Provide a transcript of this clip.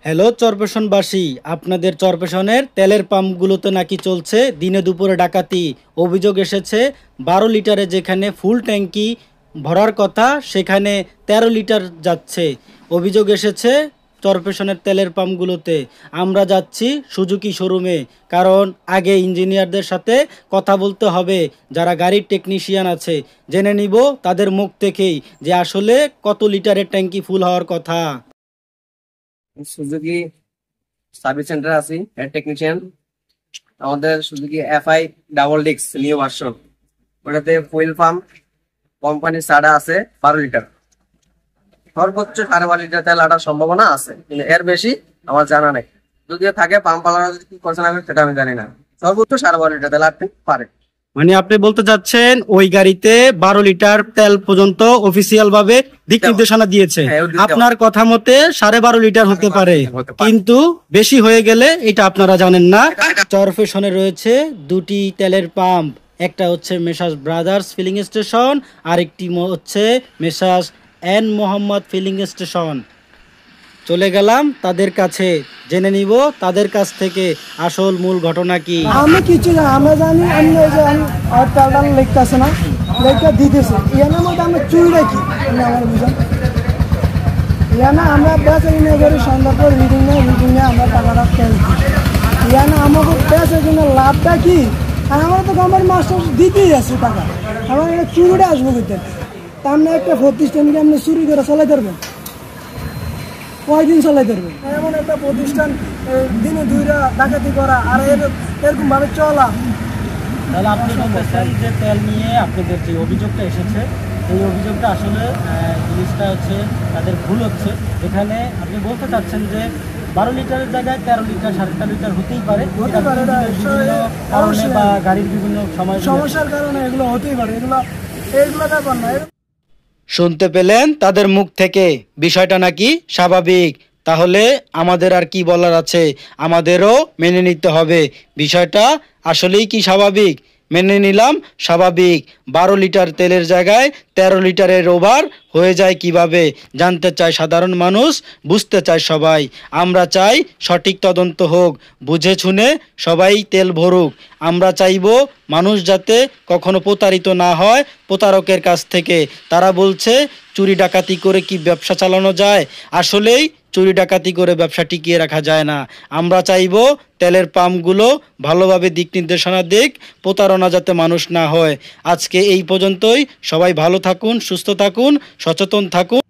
Hello চরপেশনবাসী, আপনাদের চরপেশনের তেলের পাম্পগুলোতে নাকি চলছে দিনে দুপুরে ডাকাতি। অভিযোগ এসেছে 12 লিটারে যেখানে ফুল ট্যাঙ্কি ভরার কথা সেখানে 13 লিটার যাচ্ছে। অভিযোগ এসেছে চরপেশনের তেলের পাম্পগুলোতে। আমরা যাচ্ছি সুজুকি শোরুমে, কারণ আগে ইঞ্জিনিয়ারদের সাথে কথা বলতে হবে, যারা গাড়ির টেকনিশিয়ান আছে। জেনে নিব তাদের মুখ থেকেই যে আসলে কত লিটারের ট্যাঙ্কি ফুল হওয়ার কথা। সুজুকি সার্ভিস সেন্টার আছি, হেড টেকনিশিয়ান। আমাদের সুজুকি এফআই ডাবল ডিক্স নিউ ভার্সন, ওটাতে ফুয়েল পাম্প কোম্পানি ছাড়া আছে 12 লিটার। সর্বোচ্চ 12.5 লিটার তেল আটার সম্ভাবনা আছে, কিন্তু এর বেশি আমার জানা নেই। যদিও থাকে পাম্প আলাদা কি করছে না সেটা আমি জানি না। সর্বোচ্চ 12.5 লিটার তেল আটতে পারে। মানে আপনি বলতে চাচ্ছেন ওই গাড়িতে 12 লিটার তেল পর্যন্ত অফিসিয়াল ভাবে দিক নির্দেশনা দিয়েছে। হ্যাঁ, ওর দিক দেওয়া। আপনার কথা মতে 12.5 লিটার হতে পারে, হতে পারে। কিন্তু বেশি হয়ে গেলে এটা আপনারা জানেন না। চরফেশনে রয়েছে দুটি তেলের পাম্প, একটা হচ্ছে মেসার্স ব্রাদার্স ফিলিং স্টেশন, আরেকটি হচ্ছে messrs N Mohammad filling station. চলে গেলাম তাদের কাছে, জেনে নিব তাদের কাছ থেকে আসল মূল ঘটনা কি। আমি কিছু না, আমরা জানি আমি ওই যে আর তেলটা লিখতেছে না, লিখে দিতেছে ইয়ানের মধ্যে আমরা চুরি রাখি। আমার বুঝলাম ইয়ানা আমরা বেচে কিনে করি, সন্ধ্যা পর রিডিং নিয়ে আমরা টাকাটা তেল দিই। ইয়ানা আমাকে বেচে কিনে লাভটা কি? আর আমরা তো কোম্পানি মাস্টার দিতেই আছে টাকা, আমার এটা চুরিটা আসবো করতে। তার না একটা প্রতিষ্ঠানকে আপনি চুরি করে চালাই পারবেন, কয়দিন চালাই পারবেন? এমন একটা প্রতিষ্ঠান দিনে 2টা ডাকাতি করা আর এরকম ভাবে চলা। তাহলে আপনি বলতেছেন যে তেল নিয়ে আপনাদের যে অভিযোগটা এসেছে, এই অভিযোগটা আসলে জিনিসটা হচ্ছে তাদের ভুল হচ্ছে। এখানে আপনি বলতে চাচ্ছেন যে 12 লিটারের জায়গায় 13 লিটার 13.5 লিটার হতেই পারে, হতে পারে, এটা বিভিন্ন কারণে বা গাড়ির বিভিন্ন সমস্যার কারণে এগুলো হতেই পারে। এগুলো ব্যাপার না। শুনতে পেলেন তাদের মুখ থেকে, বিষয়টা নাকি স্বাভাবিক। তাহলে আমাদের আর কি বলার আছে, আমাদেরও মেনে নিতে হবে বিষয়টা আসলেই কি স্বাভাবিক। মেনে নিলাম স্বাভাবিক, 12 লিটার তেলের জায়গায় 13 লিটারের ওভার হয়ে যায় কিভাবে, জানতে চায় সাধারণ মানুষ, বুঝতে চায় সবাই। আমরা চাই সঠিক তদন্ত হোক, বুঝে শুনে সবাই তেল ভরুক। আমরা চাইব মানুষ যাতে কখনো প্রতারিত না হয় প্রতারকের কাছ থেকে। তারা বলছে চুরি ডাকাতি করে কি ব্যবসা চালানো যায়? আসলেই চুরি ডাকাতি করে ব্যবসা টিকিয়ে রাখা যায় না। আমরা চাইব তেলের পাম্পগুলো ভালোভাবে দিক নির্দেশনা দিক, প্রতারণা যাতে মানুষ না হয়। আজকে এই পর্যন্তই। সবাই ভালো থাকুন, সুস্থ থাকুন, সচেতন থাকুন।